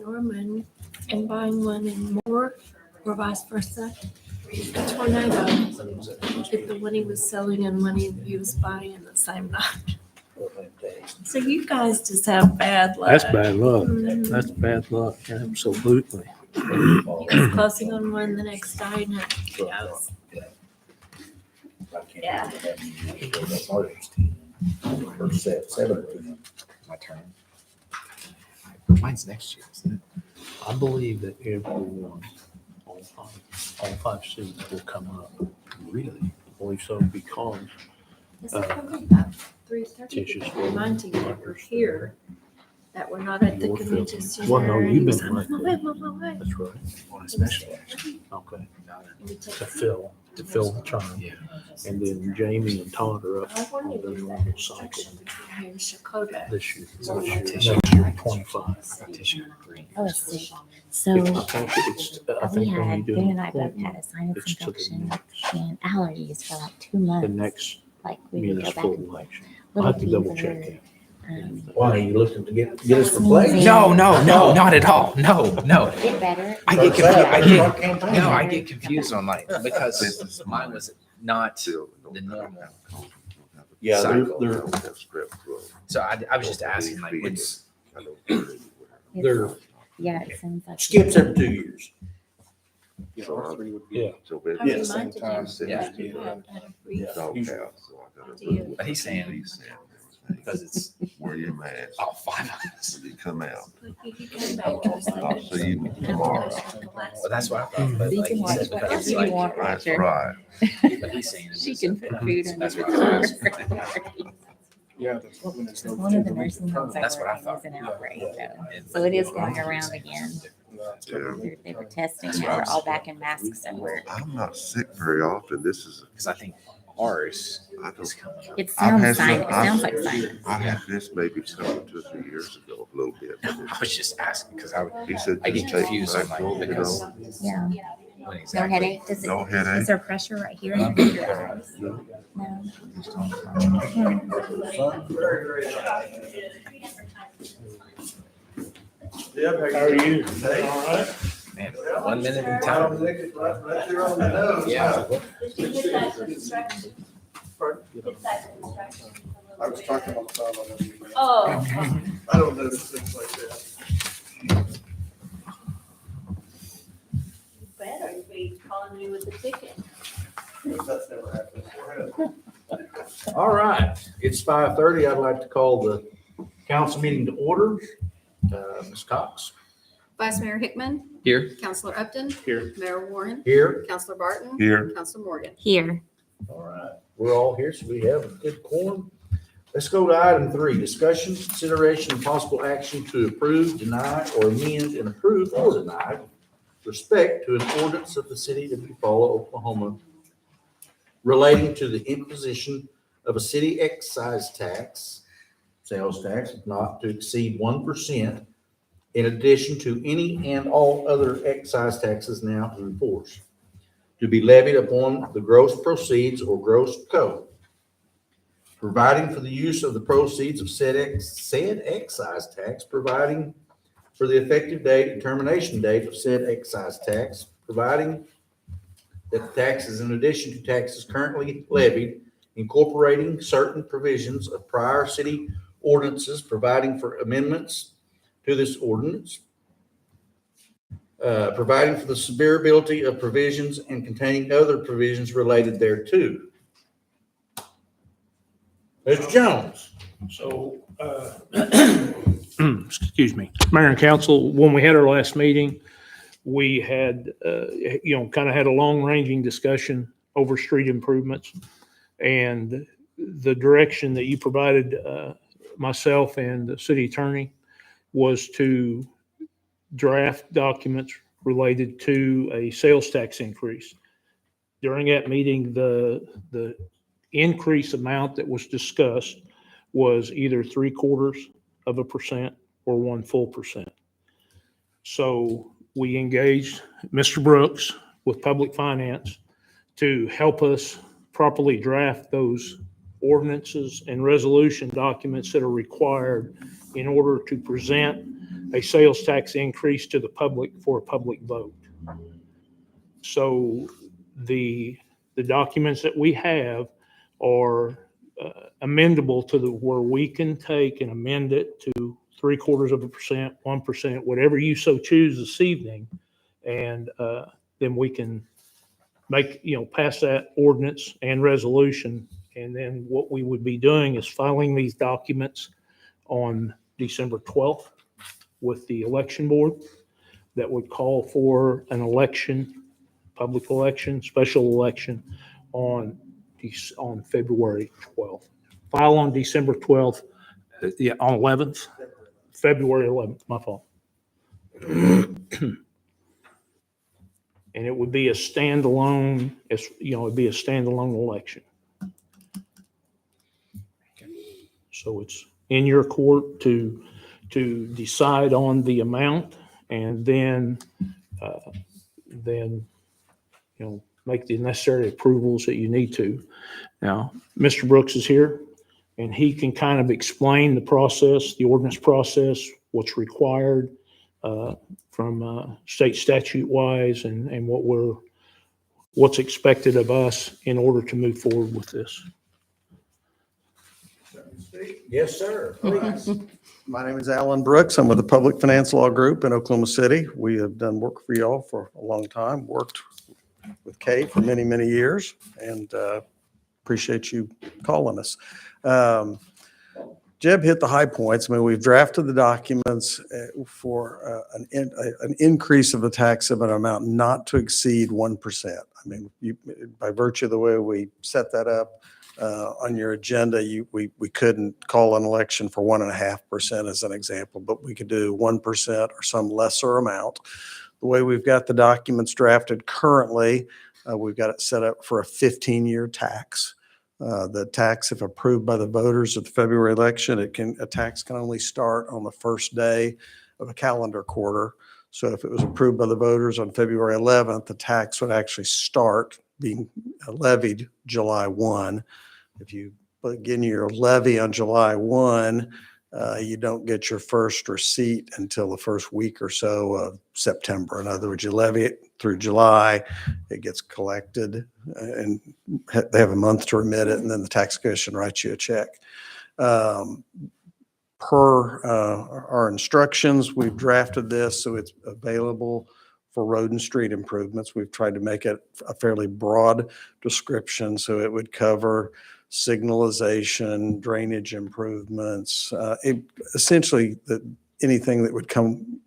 Norman and buying one in Moore or vice versa. A tornado hit the one he was selling and one he was buying the same night. So you guys just have bad luck. That's bad luck. Mhm. That's bad luck. Absolutely. He was closing on one the next day and it goes. Yeah. Or 7. My turn. Mine's next year, isn't it? I believe that everyone, all five seats will come up. Really? I believe so because This is probably about 3:30. Tisha's Reminding you that we're here, that we're not at the Your convention feelings. center. Well, no, and you've he was been on right my there. way, on my way. that's right. On a special actually. Okay. You take To it. fill the term. Yeah. And then Jamie and Todd are up I on wondered their if that normal construction cycle between here and Shakota. this year. So Next year, 25. Tisha. Oh, let's see. I So think it's, I we think when had, you do Ben an and I both had appointment, a sinus it's to the infection next, and allergies for like 2 the months. next Like we would go back municipal and forth. election. I'll Little have to double check fever. it. Why are you looking to get us replaced? No, not at all. No. Get better. I get confused. No, I get confused on like because mine was not the normal. Yeah, cycle. they're, So I was just asking like what's they're Yeah, it seems like. skips every 2 years. Yeah. I Yes. reminded him Yeah. that you had a brief Yeah. idea. but he's saying because it's Wear your mask all 5 of us. when you come out. But he came back to us like. I'll see you tomorrow. Well, that's what I thought. But You like can he watch said, whatever because you like, want, That's Roger. right. but he's saying it She was- can put food in That's the what I was One of the nursing homes I That's what I work in is an outbreak though. And- So it is going around again. Yeah. They were testing and we're all back in masks at work. I'm not sick very often. This is, Because I think ours I is don't, coming up. It I've had sounds some- it sounds like sinus. I had this maybe 2 or 3 years ago, a little bit. I was just asking because I He said, I just get take confused on like Nyquil, you because know, Yeah. when No exactly. headache? Does it, no is headache. there pressure right here in your eyes? No. How are you? All right. Man, 1 minute in time. Yeah. Did you get that construction? Get that construction? I was talking on the phone on the email. Oh. I don't notice things like that. You better be calling you with a ticket. That's never happened before. All right, it's 5:30. I'd like to call the council meeting to order. Ms. Cox, Vice Mayor Hickman, Here. Counselor Upton, Here. Mayor Warren, here. Counselor Barton, Here, Counselor Morgan. Here. All right, we're all here, so we have a good quorum. Let's go to item 3, discussion, consideration, and possible action to approve, deny, or amend and approve or deny respect to an ordinance of the city of Eufaula, Oklahoma, relating to the imposition of a city excise tax, sales tax, not to exceed 1%, in addition to any and all other excise taxes now in force, to be levied upon the gross proceeds or gross co, providing for the use of the proceeds of said excise tax, providing for the effective date and termination date of said excise tax, providing that the tax is in addition to taxes currently levied, incorporating certain provisions of prior city ordinances, providing for amendments to this ordinance, providing for the severability of provisions and containing other provisions related thereto. Mr. Jones. So, excuse me, Mayor and Council, when we had our last meeting, we had, kind of had a long-ranging discussion over street improvements. And the direction that you provided myself and the city attorney was to draft documents related to a sales tax increase. During that meeting, the increase amount that was discussed was either 0.75% or 1 full percent. So we engaged Mr. Brooks with Public Finance to help us properly draft those ordinances and resolution documents that are required in order to present a sales tax increase to the public for a public vote. So the documents that we have are amendable to where we can take and amend it to 0.75%, 1%, whatever you so choose this evening. And then we can pass that ordinance and resolution. And then what we would be doing is filing these documents on December 12th with the election board that would call for an election, public election, special election on February 12th. File on December 12th, on 11th, February 11th, my fault. And it would be a standalone, it'd be a standalone election. So it's in your court to decide on the amount and then make the necessary approvals that you need to. Now, Mr. Brooks is here and he can kind of explain the process, the ordinance process, what's required from state statute wise and what's expected of us in order to move forward with this. Yes, sir. Please. My name is Alan Brooks. I'm with the Public Finance Law Group in Oklahoma City. We have done work for y'all for a long time, worked with Kay for many, many years, and appreciate you calling us. Jeb hit the high points. I mean, we've drafted the documents for an increase of the tax amount not to exceed 1%. I mean, by virtue of the way we set that up on your agenda, we couldn't call an election for 1.5% as an example, but we could do 1% or some lesser amount. The way we've got the documents drafted currently, we've got it set up for a 15-year tax. The tax, if approved by the voters at the February election, a tax can only start on the first day of a calendar quarter. So if it was approved by the voters on February 11th, the tax would actually start being levied July 1. If you begin your levy on July 1, you don't get your first receipt until the first week or so of September. In other words, you levy it through July, it gets collected, and they have a month to remit it, and then the tax commission writes you a check. Per our instructions, we've drafted this so it's available for road and street improvements. We've tried to make it a fairly broad description so it would cover signalization, drainage improvements, essentially anything that would come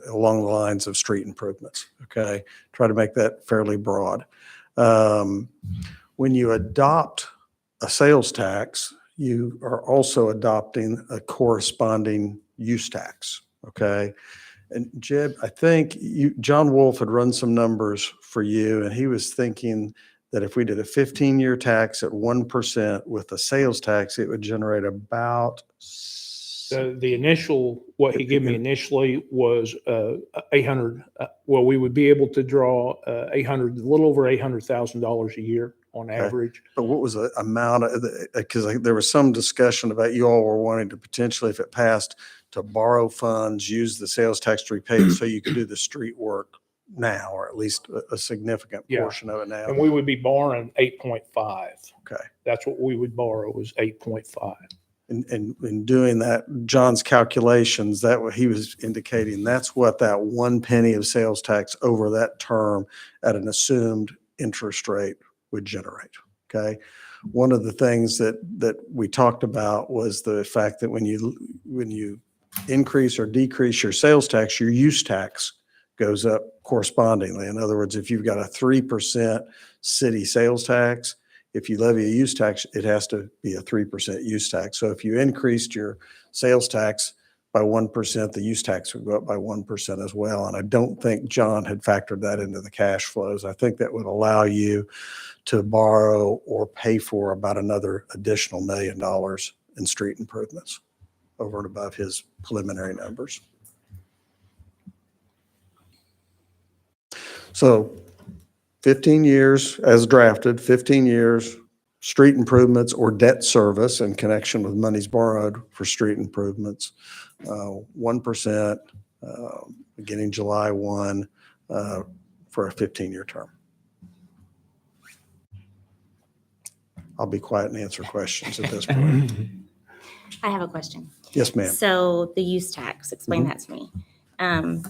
along the lines of street improvements. Okay, try to make that fairly broad. When you adopt a sales tax, you are also adopting a corresponding use tax. Okay. And Jeb, I think John Wolf had run some numbers for you, and he was thinking that if we did a 15-year tax at 1% with a sales tax, it would generate about The initial, what he gave me initially was 800. Well, we would be able to draw a little over $800,000 a year on average. But what was the amount of, because there was some discussion about you all were wanting to potentially, if it passed, to borrow funds, use the sales tax to repay it so you could do the street work now, or at least a significant portion of it now. And we would be borrowing 8.5. Okay. That's what we would borrow was 8.5. And in doing that, John's calculations, that what he was indicating, that's what that 1 penny of sales tax over that term at an assumed interest rate would generate. Okay. One of the things that we talked about was the fact that when you increase or decrease your sales tax, your use tax goes up correspondingly. In other words, if you've got a 3% city sales tax, if you levy a use tax, it has to be a 3% use tax. So if you increased your sales tax by 1%, the use tax would go up by 1% as well. And I don't think John had factored that into the cash flows. I think that would allow you to borrow or pay for about another additional $1 million in street improvements over and above his preliminary numbers. So 15 years as drafted, 15 years, street improvements or debt service in connection with monies borrowed for street improvements, 1%, beginning July 1, for a 15-year term. I'll be quiet and answer questions at this point. I have a question. Yes, ma'am. So the use tax, explain Mhm. that to me.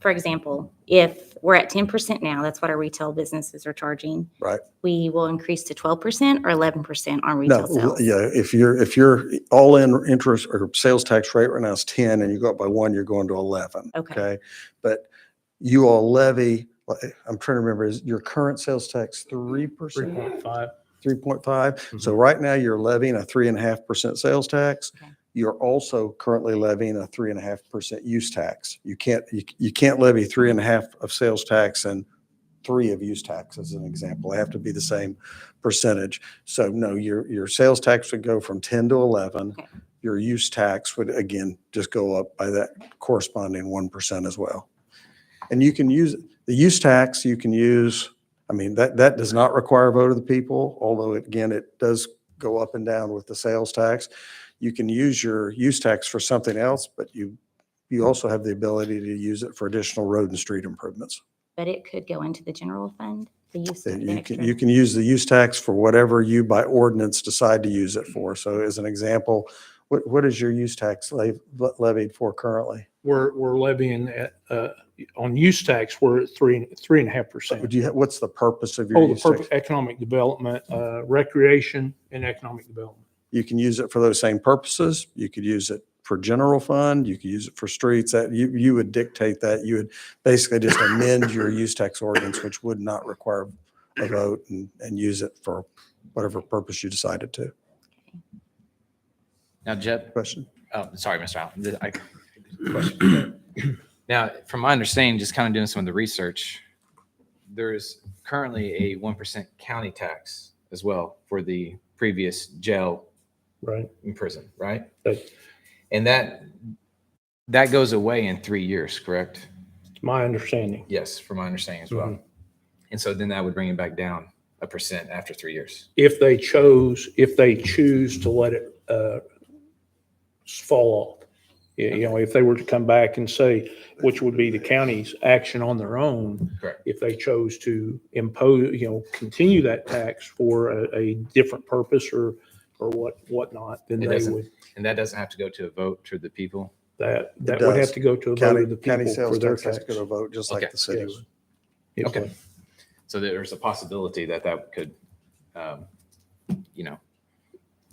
For example, if we're at 10% now, that's what our retail businesses are charging. Right. We will increase to 12% or 11% on No, retail sales. yeah, if you're all-in interest or sales tax rate right now is 10 and you go up by 1, you're going to 11. Okay. But you all levy, I'm trying to remember, is your current sales tax 3%? 3.5. 3.5. So right now you're levying a 3.5% sales tax. Okay. You're also currently levying a 3.5% use tax. You can't levy 3.5 of sales tax and 3 of use tax as an example. They have to be the same percentage. So no, your sales tax would go from 10 to 11. Okay. Your use tax would again just go up by that corresponding 1% as well. And you can use the use tax, you can use, I mean, that does not require a vote of the people, although again, it does go up and down with the sales tax. You can use your use tax for something else, but you also have the ability to use it for additional road and street improvements. But it could go into the general fund, the use So tax. you can use the use tax for whatever you by ordinance decide to use it for. So as an example, what is your use tax levied for currently? We're levying at, on use tax, we're at 3.5%. What's the purpose of your Oh, the use tax? purpose, economic development, recreation and economic development. You can use it for those same purposes. You could use it for general fund. You could use it for streets. That you would dictate that. You would basically just amend your use tax ordinance, which would not require a vote, and use it for whatever purpose you decided to. Now, Jeb, Question? oh, sorry, Mr. Allen. Question. Now, from my understanding, just kind of doing some of the research, there's currently a 1% county tax as well for the previous jail Right. in prison, right? That's And that goes away in 3 years, correct? my understanding. Yes, from my understanding as well. Mhm. And so then that would bring it back down 1% after 3 years. If they choose to let it fall off. You know, if they were to come back and say, which would be the county's action on their own, Correct. if they chose to impose, continue that tax for a different purpose or whatnot, then It they doesn't- would, And that doesn't have to go to a vote to the people. that would does. have to go to a vote County of the people sales for their tax has tax. to go to a vote, just like Okay. the city Yes. would. Yes, Okay. sir. So there's a possibility that could,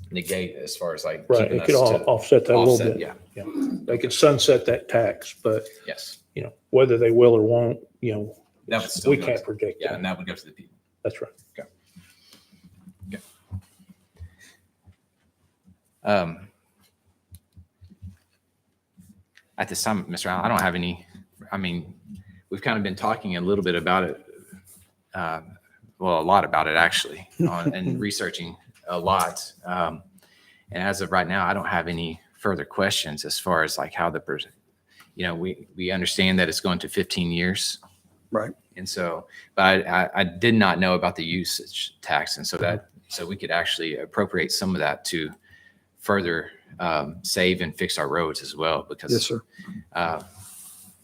negate as far as like. Right, keeping it could us to offset that a little offset, bit. Yeah, They could sunset that tax, but, yes. whether they will or won't, That would still we go can't to- predict Yeah, that. and that would go to the people. That's right. At this time, Mr. Allen, I don't have any, we've kind of been talking a little bit about it, well, a lot about it actually, and researching a lot. And as of right now, I don't have any further questions as far as like how the person, we understand that it's going to 15 years. Right. And so, but I did not know about the usage tax. And so we could actually appropriate some of that to further save and fix our roads as well, because Yes, sir.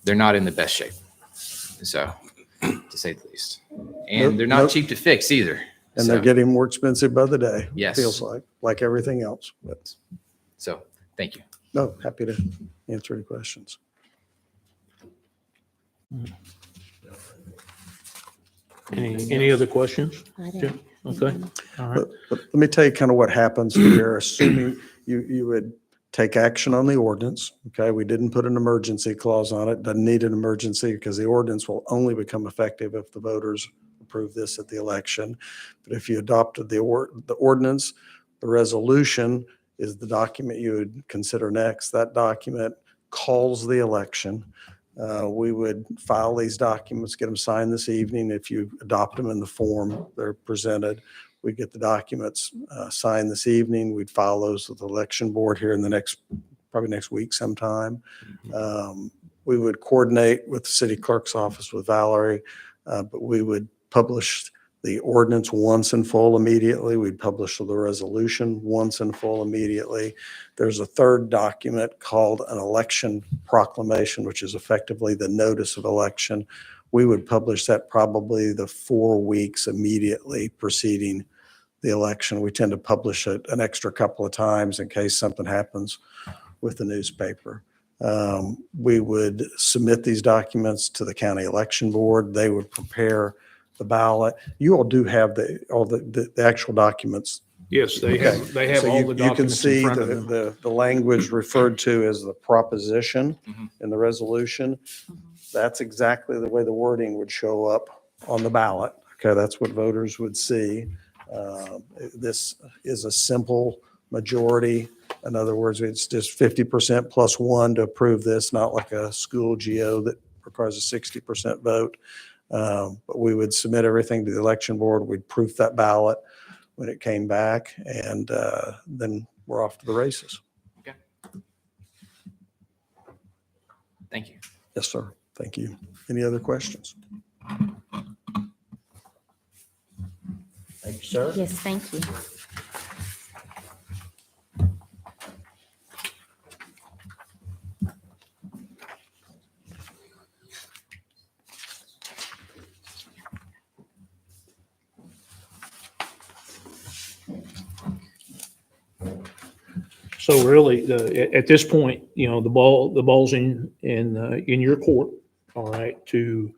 they're not in the best shape. So, to say the least, and Nope, they're not nope. cheap to fix either. And they're So- getting more expensive by the day. Yes. Feels like everything else. But So, thank you. no, happy to answer any questions. Any other questions? I Yeah. don't- Okay, all right. But let me tell you kind of what happens here, assuming you would take action on the ordinance. Okay, we didn't put an emergency clause on it. Doesn't need an emergency because the ordinance will only become effective if the voters approve this at the election. But if you adopted the ordinance, the resolution is the document you would consider next. That document calls the election. We would file these documents, get them signed this evening. If you adopt them in the form they're presented, we get the documents signed this evening. We'd file those with the election board here in the probably next week sometime. We would coordinate with the city clerk's office with Valerie, but we would publish the ordinance once in full immediately. We'd publish the resolution once in full immediately. There's a third document called an election proclamation, which is effectively the notice of election. We would publish that probably the 4 weeks immediately preceding the election. We tend to publish it an extra couple of times in case something happens with the newspaper. We would submit these documents to the county election board. They would prepare the ballot. You all do have all the actual documents. Yes, they Okay. have So all you the can documents see in front of them. the language referred to as the proposition Mhm. in the resolution. That's exactly the way the wording would show up on the ballot. Okay, that's what voters would see. This is a simple majority. In other words, it's just 50% plus one to approve this, not like a school GO that requires a 60% vote. But we would submit everything to the election board. We'd proof that ballot when it came back, and then we're off to the races. Thank you. Yes, sir. Thank you. Any other questions? Thank you, sir. Yes, thank you. So really, at this point, the ball's in your court, all right, to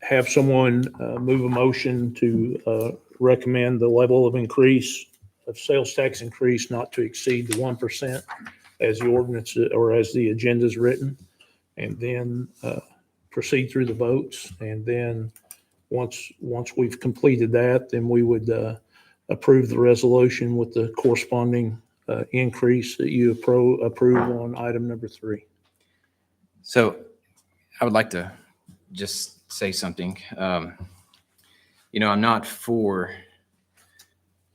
have someone move a motion to recommend the level of increase of sales tax increase not to exceed the 1% as the ordinance or as the agenda is written, and then proceed through the votes. And then once we've completed that, then we would approve the resolution with the corresponding increase that you approve on item number 3. So I would like to just say something. I'm not for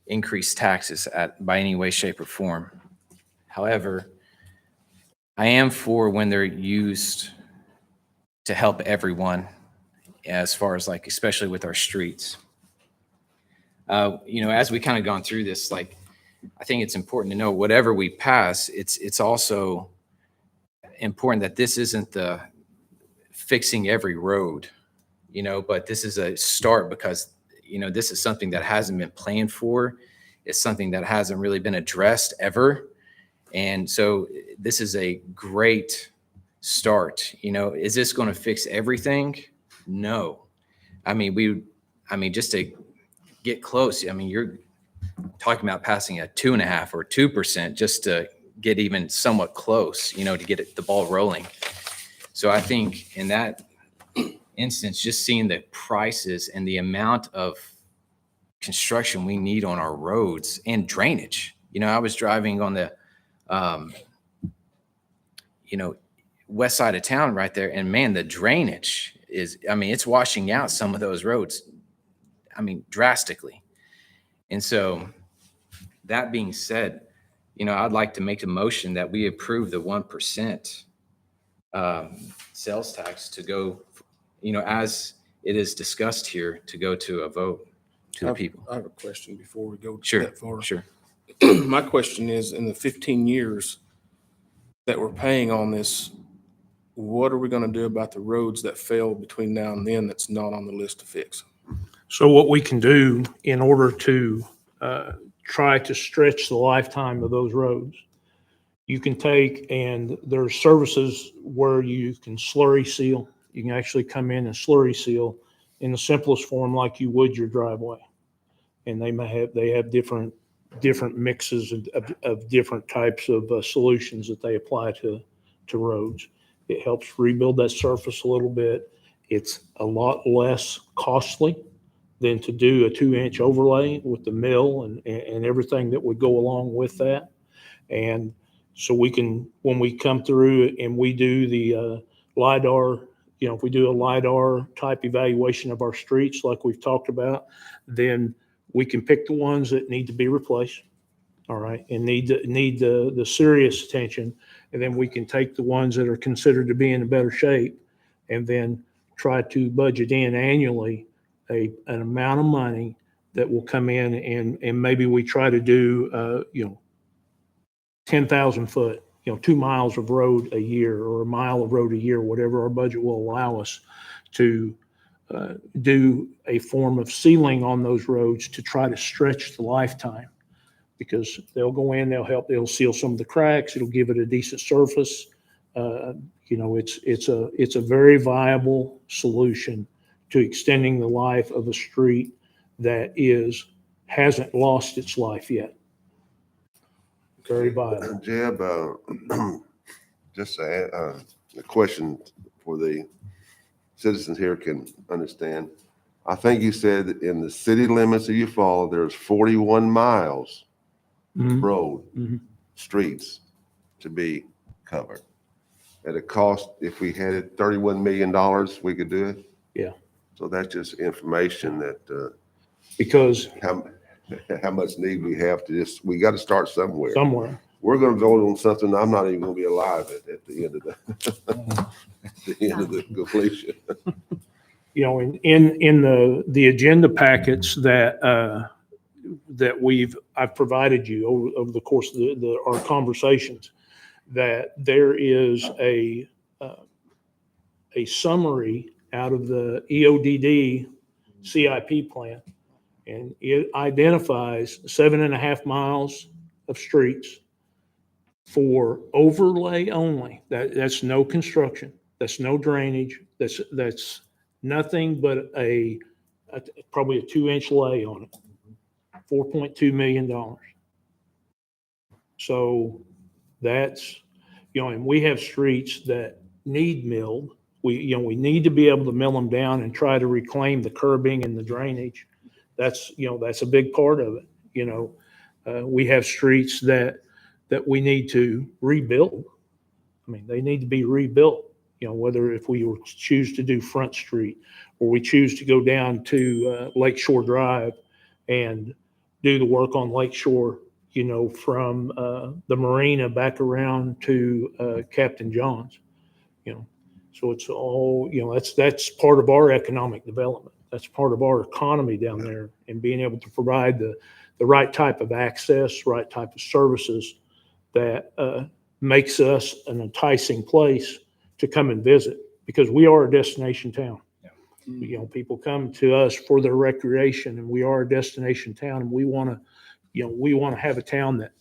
increased taxes by any way, shape, or form. However, I am for when they're used to help everyone, as far as especially with our streets. As we kind of gone through this, I think it's important to know whatever we pass, it's also important that this isn't the fixing every road, but this is a start because, this is something that hasn't been planned for. It's something that hasn't really been addressed ever. And so this is a great start. Is this going to fix everything? No. Just to get close, you're talking about passing a 2.5 or 2% just to get even somewhat close, to get the ball rolling. So I think in that instance, just seeing the prices and the amount of construction we need on our roads and drainage. I was driving on the, west side of town right there, and man, the drainage is, it's washing out some of those roads, drastically. And so that being said, I'd like to make a motion that we approve the 1% sales tax to go, as it is discussed here, to go to a vote to the people. I have a question before we go Sure, that far. sure. My question is, in the 15 years that we're paying on this, what are we going to do about the roads that fail between now and then that's not on the list to fix? So what we can do in order to try to stretch the lifetime of those roads, you can take, and there's services where you can slurry seal. You can actually come in and slurry seal in the simplest form like you would your driveway. And they have different mixes of different types of solutions that they apply to roads. It helps rebuild that surface a little bit. It's a lot less costly than to do a 2-inch overlay with the mill and everything that would go along with that. And so we can, when we come through and we do the LIDAR, if we do a LIDAR type evaluation of our streets like we've talked about, then we can pick the ones that need to be replaced, all right, and need the serious attention. And then we can take the ones that are considered to be in a better shape and then try to budget in annually an amount of money that will come in and maybe we try to do, 10,000 foot, 2 miles of road a year or a mile of road a year, whatever our budget will allow us to do a form of sealing on those roads to try to stretch the lifetime. Because they'll go in, they'll seal some of the cracks, it'll give it a decent surface. It's a very viable solution to extending the life of a street that hasn't lost its life yet. Very viable. Jeb, just a question for the citizens here can understand. I think you said that in the city limits of Eufaula, there's 41 miles Mhm. road, Mhm. streets to be covered. At a cost, if we had it $31 million, we could do it? Yeah. So that's just information that, Because how much need we have to we got to start somewhere. somewhere, We're going to vote on something I'm not even going to be alive at the end of the completion. in the agenda packets that I've provided you over the course of our conversations, that there is a summary out of the EODD CIP plan, and it identifies 7.5 miles of streets for overlay only. That's no construction. That's no drainage. That's nothing but probably a 2-inch lay on it. $4.2 million. So that's, and we have streets that need milled. We need to be able to mill them down and try to reclaim the curbing and the drainage. That's a big part of it. We have streets that we need to rebuild. I mean, they need to be rebuilt, whether if we choose to do Front Street or we choose to go down to Lakeshore Drive and do the work on Lakeshore, from the marina back around to Captain John's, So it's all, that's part of our economic development. That's part of our economy down there, and being able to provide the right type of access, right type of services that makes us an enticing place to come and visit, because we are a destination town. People come to us for their recreation, and we are a destination town, and we want to have a town that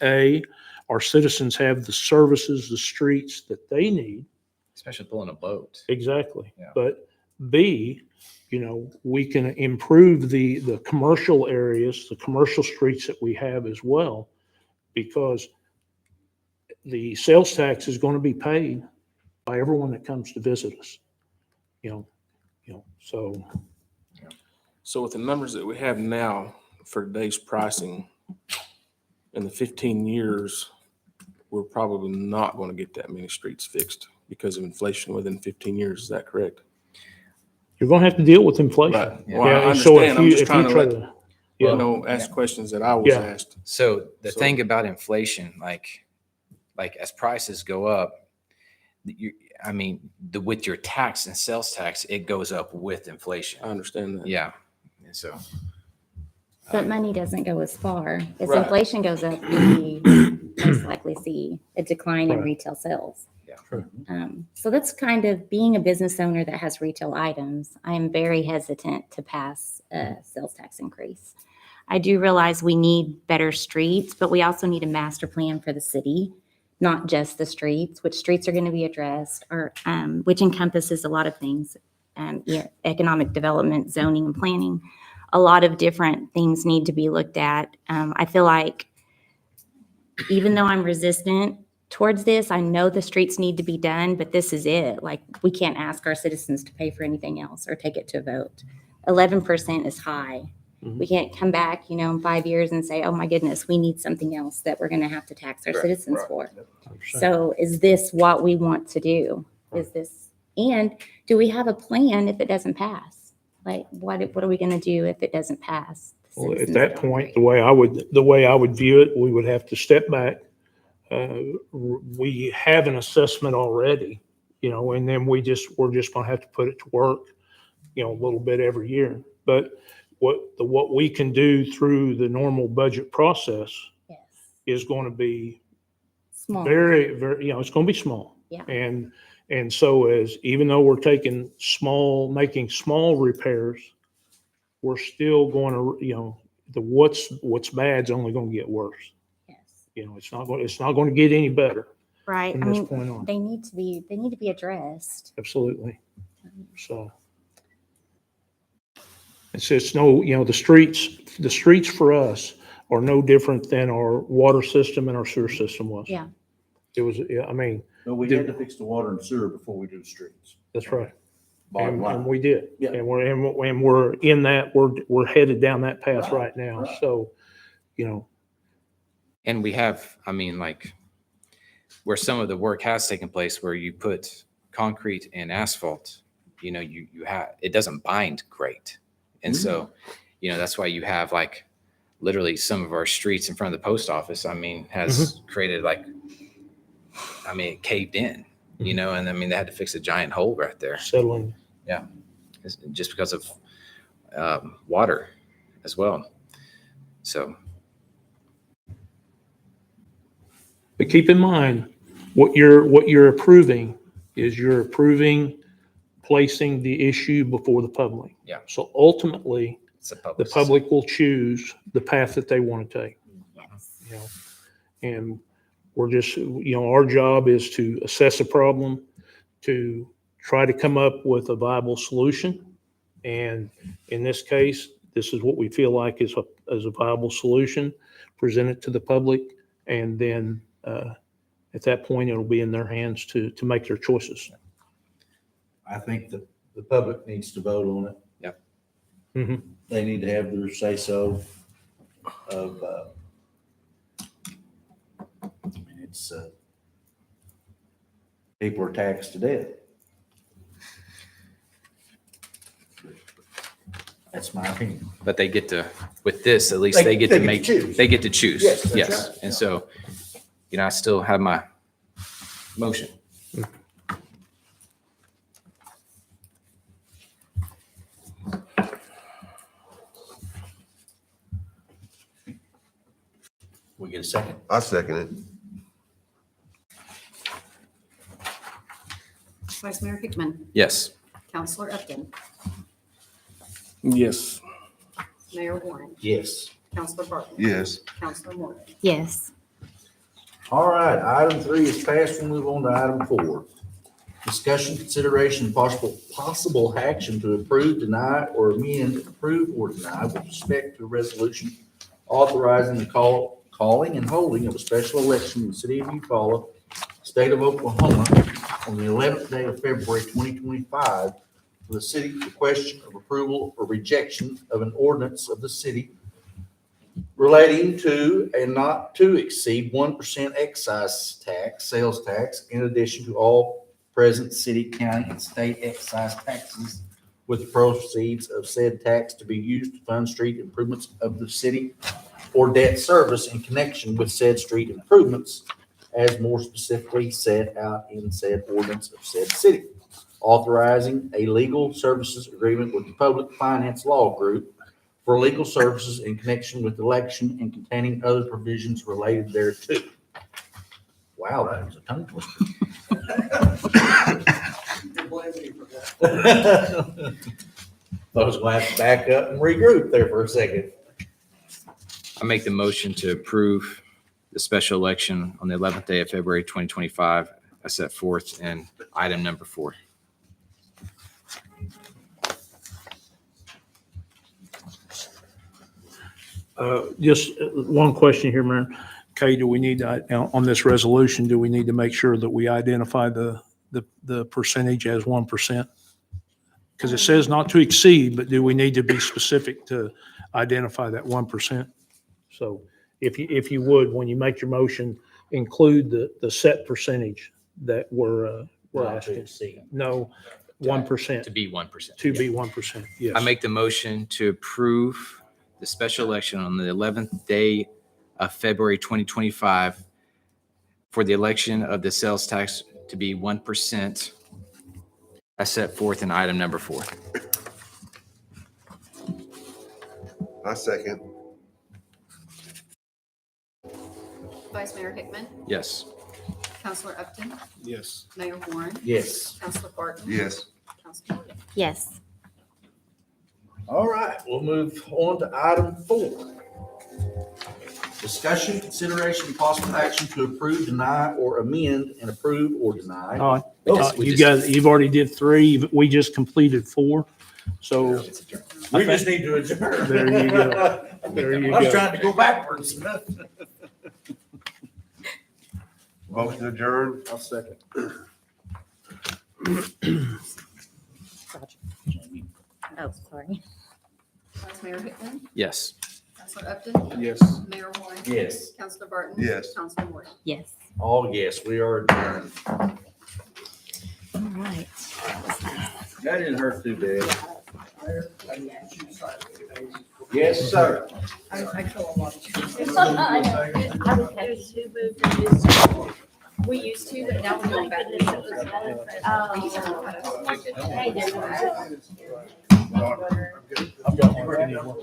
our citizens have the services, the streets that they need. Especially pulling a boat. Exactly. Yeah. But B, we can improve the commercial areas, the commercial streets that we have as well, because the sales tax is going to be paid by everyone that comes to visit us. So So with the numbers that we have now for today's pricing, in the 15 years, we're probably not going to get that many streets fixed because of inflation within 15 years. Is that correct? you're going to have to deal with inflation. Right. Well, I and so understand. I'm just trying to let ask Yeah. questions that I was Yeah. asked. So the So- thing about inflation, like as prices go up, with your tax and sales tax, it goes up with inflation. I understand that. Yeah. And so, But money doesn't go as far. As Right. inflation goes up, we most likely see a decline in Right. retail sales. Yeah. Sure. So that's kind of being a business owner that has retail items. I am very hesitant to pass a sales tax increase. I do realize we need better streets, but we also need a master plan for the city, not just the streets, which streets are going to be addressed, or which encompasses a lot of things, economic development, zoning, and planning. A lot of different things need to be looked at. I feel like even though I'm resistant towards this, I know the streets need to be done, but this is it. Like, we can't ask our citizens to pay for anything else or take it to a vote. 11% is high. Mhm. We can't come back, in 5 years and say, oh my goodness, we need something else that we're going to have to tax our Right, citizens right. for. So is this what we want to do? And do we have a plan if it doesn't pass? Like, what are we going to do if it doesn't pass? The Well, at citizens that don't point, agree. the way I would view it, we would have to step back. We have an assessment already, and then we're just going to have to put it to work, a little bit every year. But what we can do through the normal budget process Yes. is going to be Small. very, very, it's going to be small. Yeah. And so even though we're making small repairs, we're still going to, what's bad's only going to get worse. Yes. It's not going to get any better Right. from I this mean, point on. they need to be addressed. Absolutely. So. It's just the streets for us are no different than our water system and our sewer system was. Yeah. It was, I mean, But we had to fix the water and sewer before we do the streets. that's right. Bottom And line. we did. Yeah. And we're in that, we're headed down that path Right, right now. right. So, And we have, I mean, like where some of the work has taken place, where you put concrete and asphalt, you have, it doesn't bind great. And so, that's why you have like literally some of our streets in front of the post office, I mean, has created it caved in, and I mean, they had to fix a giant hole right there. settling. It's just because of water as well. So, But keep in mind, what you're approving is you're approving placing the issue before the public. Yeah. So ultimately, it's a the public will choose the path that they want to take. Yes. And we're just, our job is to assess a problem, to try to come up with a viable solution. And in this case, this is what we feel like is a viable solution, present it to the public, and then at that point, it'll be in their hands to make their choices. I think the public needs to vote on it. Yep. Mhm. They need to have their say-so of, it's, people are taxed to death. That's my opinion. But they get to, with this, at least They- they get they to get to make, choose. they get to choose. Yes, that's Yes. right. And so, I still have my motion. We get a second? I second it. Vice Mayor Hickman, Yes. Counselor Upton, Yes. Mayor Warren, Yes. Counselor Barton. Yes. Counselor Morgan. Yes. All right, item 3 is passed. We'll move on to item 4. Discussion, consideration, and possible action to approve, deny, or amend, approve, or deny with respect to a resolution authorizing the calling and holding of a special election in the city of Eufaula, state of Oklahoma, on the 11th day of February 2025 for the city, the question of approval or rejection of an ordinance of the city relating to and not to exceed 1% excise tax, sales tax, in addition to all present city, county, and state excise taxes, with the proceeds of said tax to be used to fund street improvements of the city or debt service in connection with said street improvements, as more specifically set out in said ordinance of said city. Authorizing a legal services agreement with the Public Finance Law Group for legal services in connection with election and containing other provisions related thereto. Wow, that was a tongue twister. I was going to have to back up and regroup there for a second. I make the motion to approve the special election on the 11th day of February 2025 as set forth in item number 4. Just one question here, Mayor. Kay, do we need to, on this resolution, do we need to make sure that we identify the percentage as 1%? Because it says not to exceed, but do we need to be specific to identify that 1%? So if you would, when you make your motion, include the set percentage that we're Not to asking. exceed. No, 1%, To be 1%. to be 1%, yes. I make the motion to approve the special election on the 11th day of February 2025 for the election of the sales tax to be 1% as set forth in item number 4. I second. Vice Mayor Hickman, Yes. Counselor Upton, Yes. Mayor Warren, Yes. Counselor Barton. Yes. Counselor Morgan. Yes. All right, we'll move on to item 4. Discussion, consideration, and possible action to approve, deny, or amend and approve or deny. You guys, you've already did 3. We just completed 4. So We just need to adjourn. There you go. There you I was go. trying to go backwards. Motion adjourned. I'll second. Oh, sorry. Vice Mayor Hickman, Yes. Counselor Upton, Yes. Mayor Warren, Yes. Counselor Barton. Yes. Counselor Morgan. Yes. All yes, we are adjourned. All right. That didn't hurt too bad. Yes, sir. We used to, but now we don't back. I'm done.